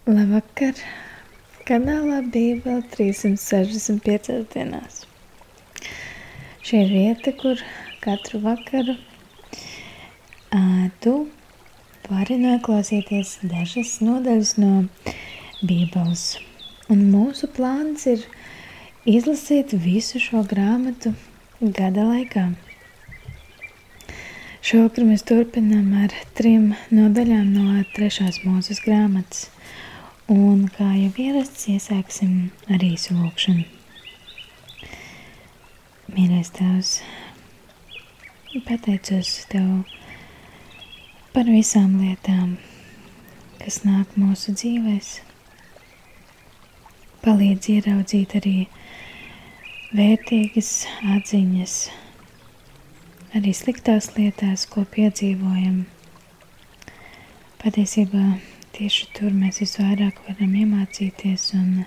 Labvakar! Kanālā Bībele 365 dienās. Šī ir vieta, kur katru vakaru tu vari noklausīties dažas nodaļas no Bībeles. Un mūsu plāns ir izlasīt visu šo grāmatu gada laikā. Šovakar mēs turpinām ar 3 nodaļām no 3. Mūzes grāmatas. Un, kā jau ierasts, iesāksim ar īsu lūkšanu. Mīļais Tēvs, pateicos Tev par visām lietām, kas nāk mūsu dzīvēs. Palīdz ieraudzīt arī vērtīgas atziņas, arī sliktās lietās, ko piedzīvojam. Patiesībā tieši tur mēs visvairāk varam iemācīties, un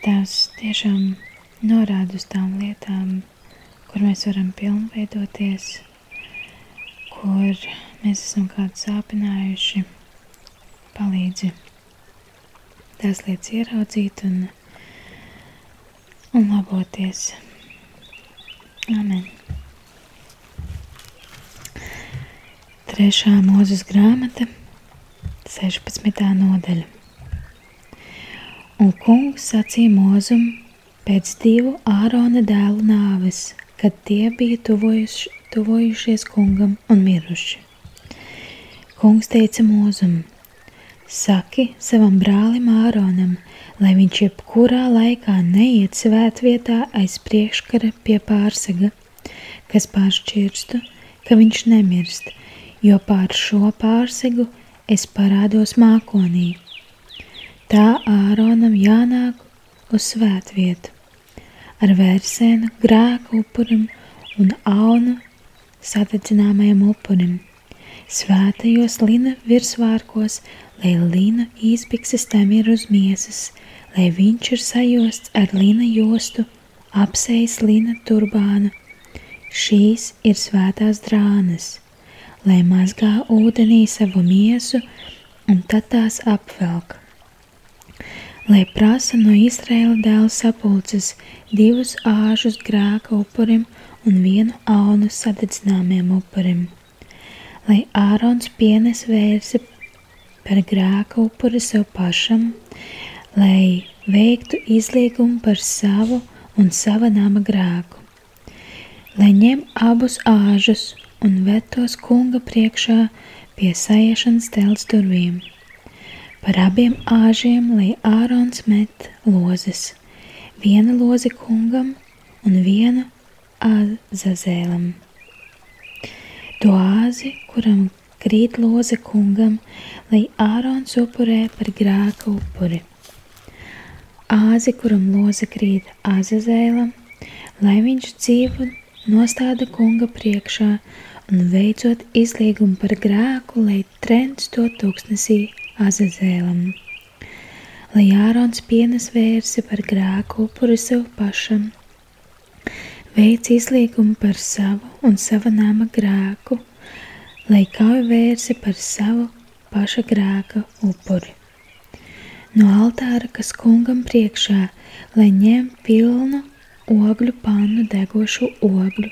Tēvs tiešām norāda uz tām lietām, kur mēs varam pilnveidoties, kur mēs esam kādu sāpinājuši. Palīdzi tās lietas ieraudzīt un laboties. Amen. 3. Mūzes grāmata, 16. nodaļa. Un kungs sacīja Mozum pēc 2 Ārona dēlu nāves, kad tie bija tuvojušies kungam un miruši. Kungs teica Mozum: saki savam brālim Āronam, lai viņš jebkurā laikā neiet svētvietā aiz priekškara pie pārsega, kas pāršķirstu, ka viņš nemirst, jo pār šo pārsegu es parādos mākonī. Tā Āronam jānāk uz svētvietu ar vērsēnu, grēka upurim un aunu sadedzināmajam upurim, svētajos lina virsvārkos, lai lina īspikses tam ir uz miesas, lai viņš ir sajosts ar lina jostu, apsejis lina turbānu. Šīs ir svētās drānas, lai mazgā ūdenī savu miesu un tad tās apvelk. Lai prasa no Izraēla dēlu sapulces 2 āžus grēka upurim un 1 aunu sadedzināmiem upurim. Lai Ārons pienes vērsi par grēka upuri sev pašam, lai veiktu izliegumu par savu un sava nama grēku. Lai ņem abus āžus un ved tos kunga priekšā pie saiešanas telts durvīm. Par abiem āžiem, lai Ārons met lozes, 1 lozi kungam un 1 Azazēlam. To āzi, kuram krīt loze kungam, lai Ārons upurē par grēka upuri. Āzi, kuram loze krīt Azazēlam, lai viņš dzīvu nostāda kunga priekšā un veicot izliegumu par grēku, lai trens to tūkstnesī Azazēlam. Lai Ārons pienes vērsi par grēku upuri sev pašam, veic izliegumu par savu un sava nama grēku, lai kauj vērsi par savu paša grēka upuri. No altāra, kas kungam priekšā, lai ņem pilnu ogļu pannu degošu ogļu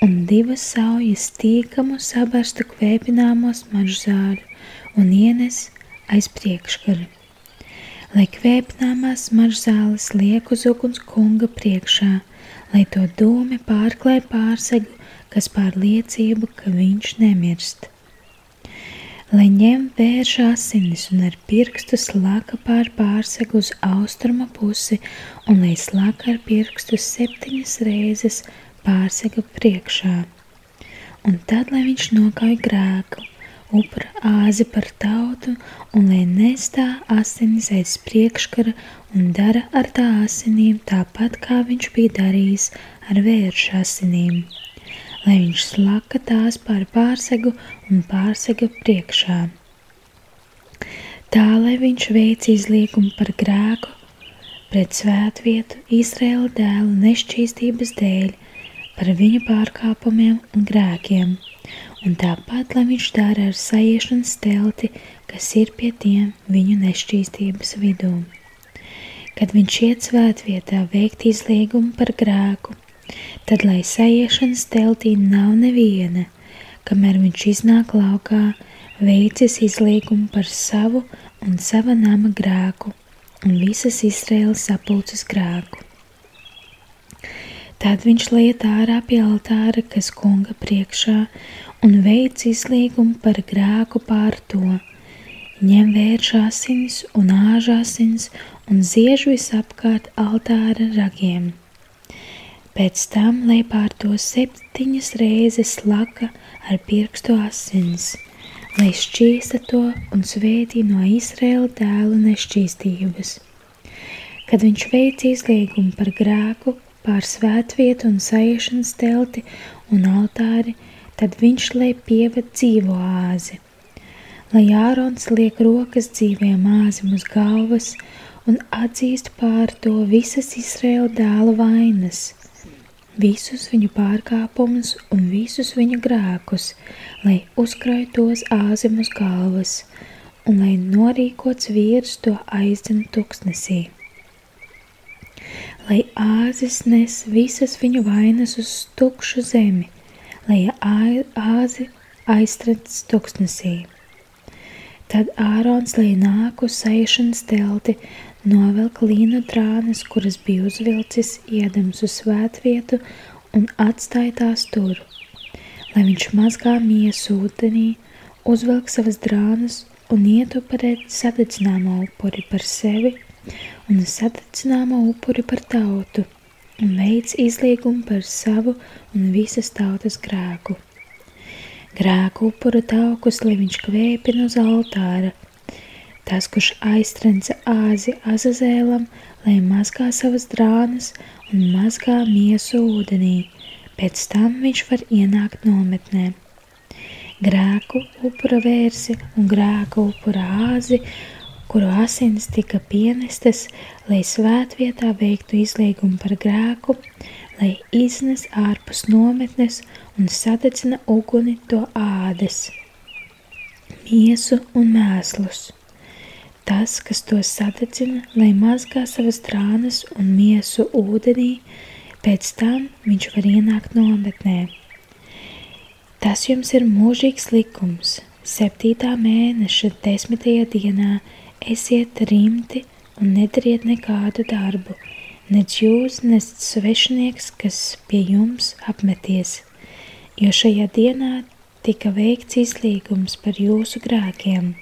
un 2 saujas tīkamu sabarstu kvēpināmo smaržzāļu un ienes aiz priekškara. Lai kvēpināmās smaržzāles liek uz uguns kunga priekšā, lai to dūmi pārklāj pārsegu, kas pār liecību, ka viņš nemirst. Lai ņem vērša asinis un ar pirkstu slaka pār pārsegu uz austruma pusi un lai slaka ar pirkstu 7 reizes pārsega priekšā. Un tad, lai viņš nokauj grēku, upura āzi par tautu un lai nestā asinis aiz priekškara un dara ar tā asinīm tāpat, kā viņš bija darījis ar vērša asinīm. Lai viņš slaka tās pār pārsegu un pārsega priekšā. Tā, lai viņš veic izliegumu par grēku pret svētvietu Izraēla dēlu nešķīstības dēļ, par viņu pārkāpumiem un grēkiem, un tāpat, lai viņš dara ar saiešanas telti, kas ir pie tiem viņu nešķīstības vidū. Kad viņš iet svētvietā veikt izliegumu par grēku, tad, lai saiešanas teltī nav neviena, kamēr viņš iznāk laukā, veicis izliegumu par savu un sava nama grēku un visas Izraēlas sapulces grēku. Tad viņš liet ārā pie altāra, kas kunga priekšā, un veic izliegumu par grēku pār to, ņem vērš asinis un āž asinis un ziež visapkārt altāra ragiem. Pēc tam, lai pār to 7 reizes laka ar pirkstu asinis, lai šķīsta to un svētī no Izraēla dēlu nešķīstības. Kad viņš veic izliegumu par grēku, pār svētvietu un saiešanas telti un altāri, tad viņš lai pieved dzīvo āzi. Lai Ārons liek rokas dzīviem āzim uz galvas un atzīst pār to visas Izraēla dēlu vainas, visus viņu pārkāpumus un visus viņu grēkus, lai uzkrāj tos āzim uz galvas, un lai norīkots vīrs to aizdzen tuksnesī. Lai āzis nes visas viņu vainas uz tukšu zemi, lai āzi aiztrec tuksnesī. Tad Ārons, lai nāk uz saiešanas telti, novelk līnu drānas, kuras bija uzvilcis iedams uz svētvietu un atstāja tās tur. Lai viņš mazgā miesu ūdenī, uzvelk savas drānas un iet upurēt sadedzināmo upuri par sevi un sadedzināmo upuri par tautu un veic izliegumu par savu un visas tautas grēku. Grēku upura taukus, lai viņš kvēpina uz altāra. Tas, kurš aiztrenca āzi Azazēlam, lai mazgā savas drānas un mazgā miesu ūdenī, pēc tam viņš var ienākt nometnē. Grēku upura vērsi un grēku upura āzi, kuru asinis tika pienestas, lai svētvietā veiktu izliegumu par grēku, lai iznes ārpus nometnes un sadedzina uguni to ādes, miesu un mēslus. Tas, kas to sadedzina, lai mazgā savas drānas un miesu ūdenī, pēc tam viņš var ienākt nometnē. Tas jums ir mūžīgs likums. 7. mēneša 10. dienā esiet rimti un nedariet nekādu darbu, nec jūs, nec svešinieks, kas pie jums apmeties, jo šajā dienā tika veikts izlīgums par jūsu grēkiem,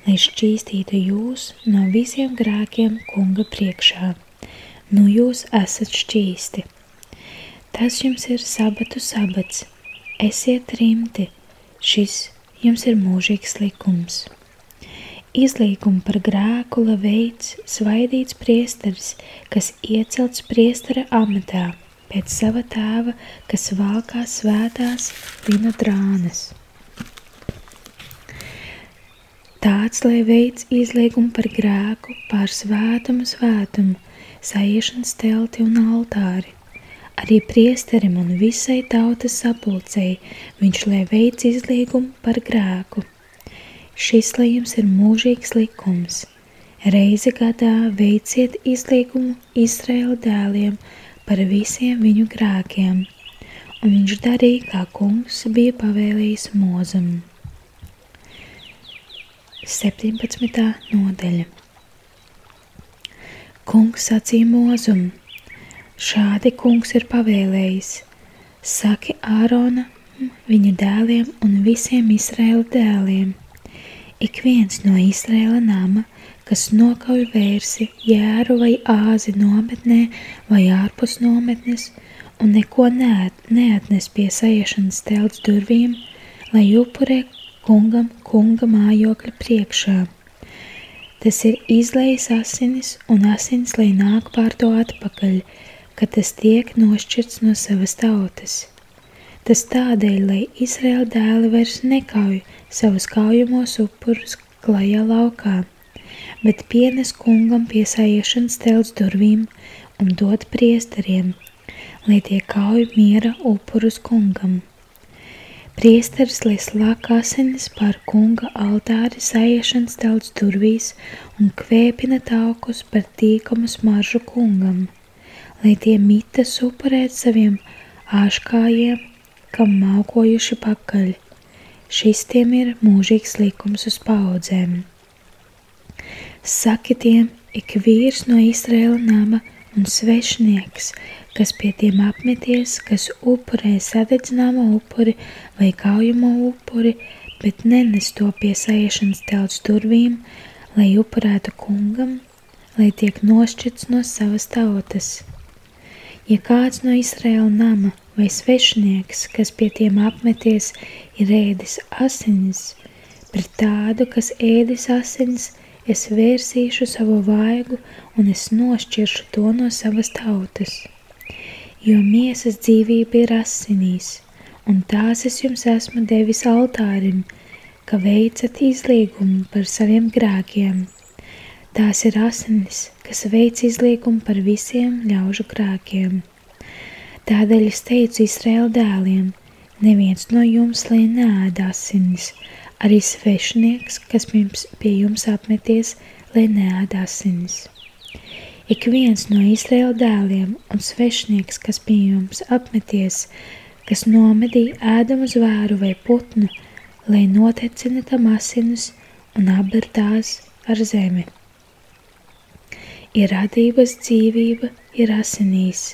lai šķīstītu jūs no visiem grēkiem kunga priekšā. Nu jūs esat šķīsti. Tas jums ir sabatu sabats. Esiet rimti. Šis jums ir mūžīgs likums. Izlīgumu par grēku la veids svaidīts priesteris, kas iecelts priestera amatā, pēc sava tēva, kas valkā svētās linu drānas. Tāds, lai veids izliegumu par grēku pār svētumu, saiešanas telti un altāri. Arī priesterim un visai tautas sapulcei viņš, lai veids izliegumu par grēku. Šis, lai jums ir mūžīgs likums. Reizi gadā veiciet izliegumu Izraēla dēliem par visiem viņu grēkiem, un viņš darīja, kā kungs bija pavēlējis Mozum. 17. nodaļa. Kungs sacīja Mozum, šādi kungs ir pavēlējis, saki Ārona, viņa dēliem un visiem Izraēla dēliem. Ik viens no Izraēla nama, kas nokauj vērsi, jēru vai āzi nometnē vai ārpus nometnes un neko neatnes pie saiešanas telts durvīm, lai upurē kunga mājokļa priekšā. Tas ir izlejis asinis un asins, lai nāk pār to atpakaļ, kad tas tiek nošķirts no savas tautas. Tas tādēļ, lai Izraēla dēli vairs nekauj savus kaujamos upurus klajā laukā, bet pienes kungam pie saiešanas telts durvīm un dod priesteriem, lai tie kauj miera upurus kungam. Priesteris lai slāk asinis pār kunga altāri saiešanas telts durvīs un kvēpina taukus par tīkamu smaržu kungam, lai tie mitas upurēt saviem āškājiem, kam maukojuši pakaļ. Šis tiem ir mūžīgs likums uz paudzēm. Saki tiem, ik vīrs no Izraēla nama un svešnieks, kas pie tiem apmeties, kas upurē sadedzināmo upuri vai kaujamo upuri, bet nenes to pie saiešanas telts durvīm, lai upurētu kungam, lai tiek nošķirts no savas tautas. Ja kāds no Izraēla nama vai svešnieks, kas pie tiem apmeties, ir ēdis asinis, pret tādu, kas ēdis asinis, es vērsīšu savu vaigu un es nošķiršu to no savas tautas. Jo miesas dzīvība ir asinīs, un tās es jums esmu devis altārim, ka veicat izlīgumu par saviem grēkiem. Tās ir asinis, kas veic izlīgumu par visiem ļaužu grēkiem. Tādēļ es teicu Izraēla dēliem, neviens no jums lai neēd asinis, arī svešnieks, kas pie jums apmeties, lai neēd asinis. Ik viens no Izraēla dēliem un svešnieks, kas pie jums apmeties, kas nomedī ēdamu zvēru vai putnu, lai notecina tam asinis un aber tās ar zemi. Ir radības dzīvība, ir asinīs,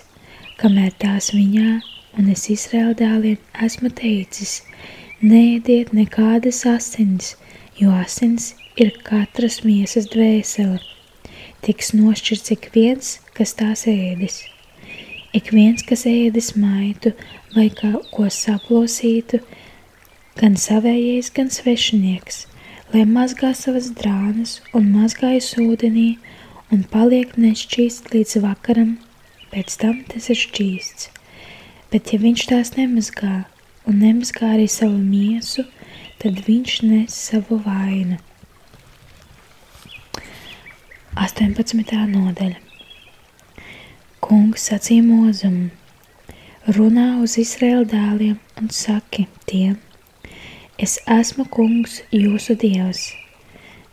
kamēr tās viņā, un es Izraēla dēliem esmu teicis, neēdiet nekādas asinis, jo asinis ir katras miesas dvēsele. Tiks nošķirts ik viens, kas tās ēdis. Ik viens, kas ēdis maitu vai ko saplosītu, gan savējais, gan svešinieks, lai mazgā savas drānas un mazgājas ūdenī un paliek nešķīsts līdz vakaram, pēc tam tas ir šķīsts. Bet ja viņš tās nemazgā un nemazgā arī savu miesu, tad viņš nes savu vainu. 18. nodaļa. Kungs sacīja Mozum, runā uz Izraēla dēliem un saki tiem, es esmu kungs jūsu dievs.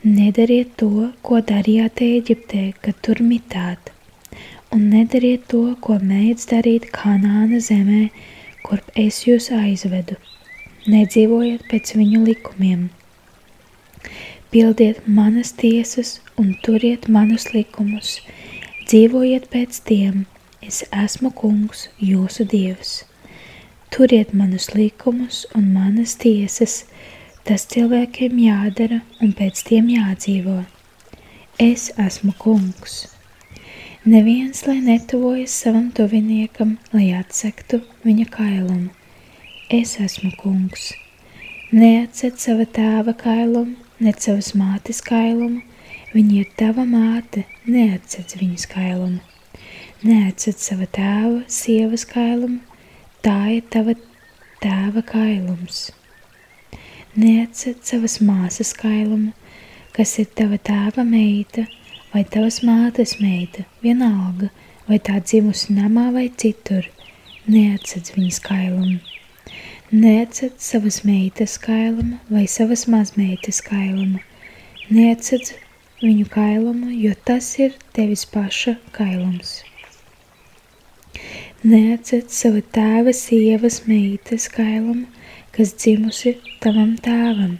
Nedariet to, ko darījāt Ēģiptē, kad tur mitāt, un nedariet to, ko mēdz darīt Kanāna zemē, kurp es jūs aizvedu. Nedzīvojiet pēc viņu likumiem. Pildiet manas tiesas un turiet manus likumus, dzīvojiet pēc tiem, es esmu kungs, jūsu dievs. Turiet manus likumus un manas tiesas, tas cilvēkiem jādara un pēc tiem jādzīvo. Es esmu kungs. Neviens, lai netuvojas savam tuviniekam, lai atsektu viņa kailumu. Es esmu kungs. Neatsec sava tēva kailumu, ne savas mātes kailumu, viņa ir tava māte, neatsec viņas kailumu. Neatsec sava tēva, sievas kailumu, tā ir tava tēva kailums. Neatsec savas māsas kailumu, kas ir tava tēva meita vai tavas mātes meita, vienalga, vai tā dzimusi namā vai citur, neatsec viņas kailumu. Neatsec savas meitas kailumu vai savas mazmeitas kailumu. Neatsec viņu kailumu, jo tas ir tevis paša kailums. Neatsec sava tēva sievas meitas kailumu, kas dzimusi tavam tēvam.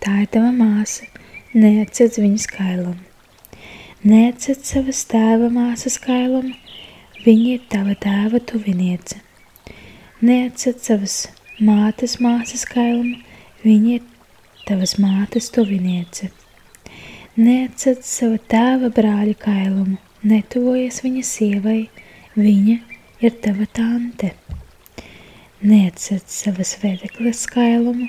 Tā ir tava māsa, neatsec viņas kailumu. Neatsec savas tēva māsas kailumu, viņa ir tava tēva tuviniece. Neatsec savas mātes māsas kailumu, viņa ir tavas mātes tuviniece. Neatsec sava tēva brāļa kailumu, netuvojies viņa sievai, viņa ir tava tante. Neatsec savas vedekles kailumu,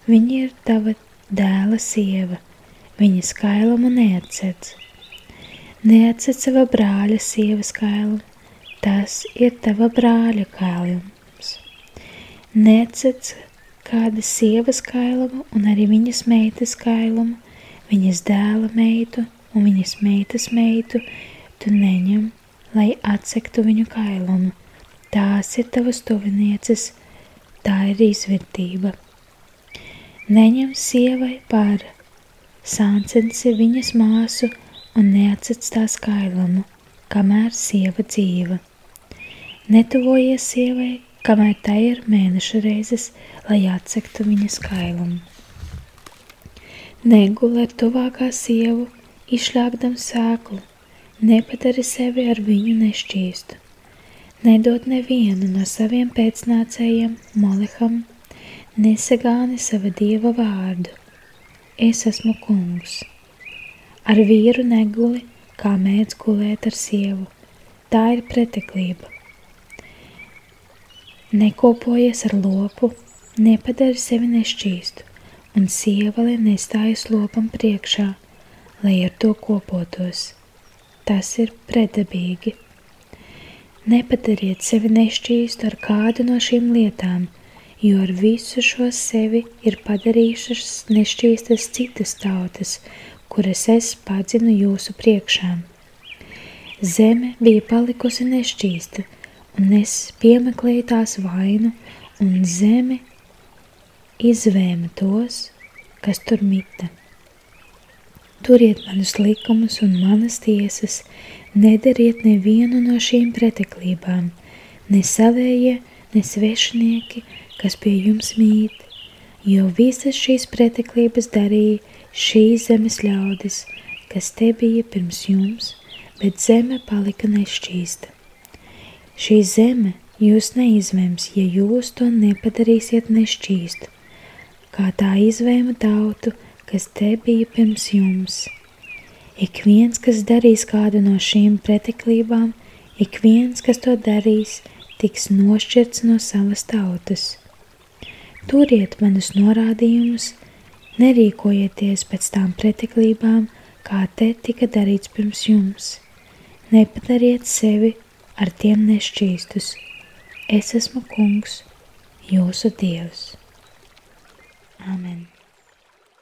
viņa ir tava dēla sieva, viņas kailumu neatsec. Neatsec sava brāļa sievas kailumu, tas ir tava brāļa kailums. Neatsec kādas sievas kailumu un arī viņas meitas kailumu, viņas dēla meitu un viņas meitas meitu tu neņem, lai atsektu viņu kailumu. Tās ir tavas tuvinieces, tā ir izvērtība. Neņem sievai par sāncensi viņas māsu un neatsec tās kailumu, kamēr sieva dzīva. Netuvojies sievai, kamēr tai ir mēneša reizes, lai atsektu viņas kailumu. Neguli ar tuvākā sievu, izšļāgdam sēklu, nepadari sevi ar viņu nešķīstu. Nedod nevienu no saviem pēcnācējiem Moleham, nesagāni sava dieva vārdu. Es esmu kungs. Ar vīru neguli, kā mēdz gulēt ar sievu. Tā ir preteklība. Nekopojies ar lopu, nepadari sevi nešķīstu, un sievale nestājas lopam priekšā, lai ar to kopotos. Tas ir pretdabīgi. Nepadariet sevi nešķīstu ar kādu no šīm lietām, jo ar visu šo sevi ir padarījušas nešķīstas citas tautas, kuras es padzinu jūsu priekšā. Zeme bija palikusi nešķīsta, un es piemeklēju tās vainu, un zeme izvēma tos, kas tur mita. Turiet manus likumus un manas tiesas, nedariet nevienu no šīm preteklībām, ne savējie, ne svešinieki, kas pie jums mīt, jo visas šīs preteklības darīja šīs zemes ļaudis, kas te bija pirms jums, bet zeme palika nešķīsta. Šī zeme jūs neizvems, ja jūs to nepadarīsiet nešķīstu, kā tā izvēma tautu, kas te bija pirms jums. Ik viens, kas darīs kādu no šīm preteklībām, ik viens, kas to darīs, tiks nošķirts no savas tautas. Turiet manus norādījumus, nerīkojieties pēc tām preteklībām, kā te tika darīts pirms jums. Nepadariet sevi ar tiem nešķīstus. Es esmu kungs, jūsu Dievs. Amen.